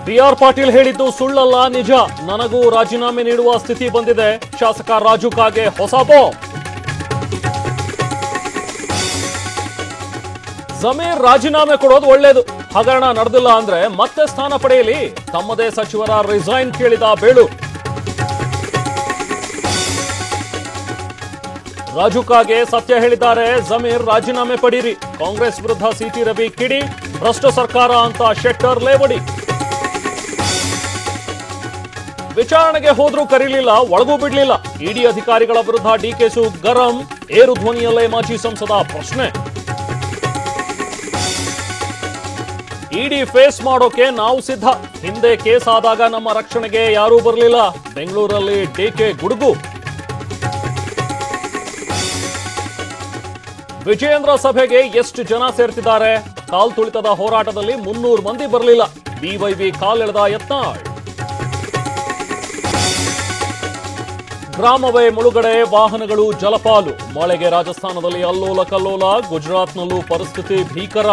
B R Patil ಹೇಳಿದ್ದು ಸುಳ್ಳಲ್ಲ, ನಿಜ. ನನಗೂ ರಾಜೀನಾಮೆ ನೀಡುವ ಸ್ಥಿತಿ ಬಂದಿದೆ. ಶಾಸಕ ರಾಜು ಕಾಗೆ ಹೊಸ ಬಾಂಬ್. ಜಮೀರ್ ರಾಜೀನಾಮೆ ಕೊಡೋದು ಒಳ್ಳೇದು. ಹಗರಣ ನಡೆದಿಲ್ಲ ಅಂದ್ರೆ ಮತ್ತೆ ಸ್ಥಾನ ಪಡೆಯಲಿ. ತಮ್ಮದೇ ಸಚಿವರ ರಿಸೈನ್ ಕೇಳಿದ ಬೇಳೂರು. ರಾಜು ಕಾಗೆ ಸತ್ಯ ಹೇಳಿದ್ದಾರೆ. ಜಮೀರ್ ರಾಜೀನಾಮೆ ಪಡೀರಿ. ಕಾಂಗ್ರೆಸ್ ವಿರುದ್ಧ ಸಿಟಿ ರವಿ ಕಿಡಿ. ಭ್ರಷ್ಟ ಸರ್ಕಾರ ಅಂತ ಶೆಟ್ಟರ್ ಲೇವಡಿ. ವಿಚಾರಣೆಗೆ ಹೋದ್ರೂ ಕರೀಲಿಲ್ಲ, ಒಳಗೂ ಬಿಡ್ಲಿಲ್ಲ. ಇಡಿ ಅಧಿಕಾರಿಗಳ ವಿರುದ್ಧ ಡಿಕೆಶಿ ಗರಂ. ಏರು ಧ್ವನಿಯಲ್ಲೇ ಮಾಜಿ ಸಂಸದ ಪ್ರಶ್ನೆ. ಇಡಿ ಫೇಸ್ ಮಾಡೋಕೆ ನಾವು ಸಿದ್ಧ. ಹಿಂದೆ ಕೇಸ್ ಆದಾಗ ನಮ್ಮ ರಕ್ಷಣೆಗೆ ಯಾರೂ ಬರಲಿಲ್ಲ. ಬೆಂಗಳೂರಲ್ಲಿ ಡಿಕೆ ಗುಡುಗು. ವಿಜಯೇಂದ್ರ ಸಭೆಗೆ ಎಷ್ಟು ಜನ ಸೇರ್ತಿದ್ದಾರೆ? ಕಾಲ್ ತುಳಿತದ ಹೋರಾಟದಲ್ಲಿ 300 ಮಂದಿ ಬರಲಿಲ್ಲ. ಬಿವೈವಿ ಕಾಲೆಳೆದ ಯತ್ನಾಳ್. ಗ್ರಾಮವೇ ಮುಳುಗಡೆ, ವಾಹನಗಳು ಜಲಪಾಲು. ಮಳೆಗೆ ರಾಜಸ್ಥಾನದಲ್ಲಿ ಅಲ್ಲೋಲ ಕಲ್ಲೋಲ. ಗುಜರಾತ್ನಲ್ಲೂ ಪರಿಸ್ಥಿತಿ ಭೀಕರ.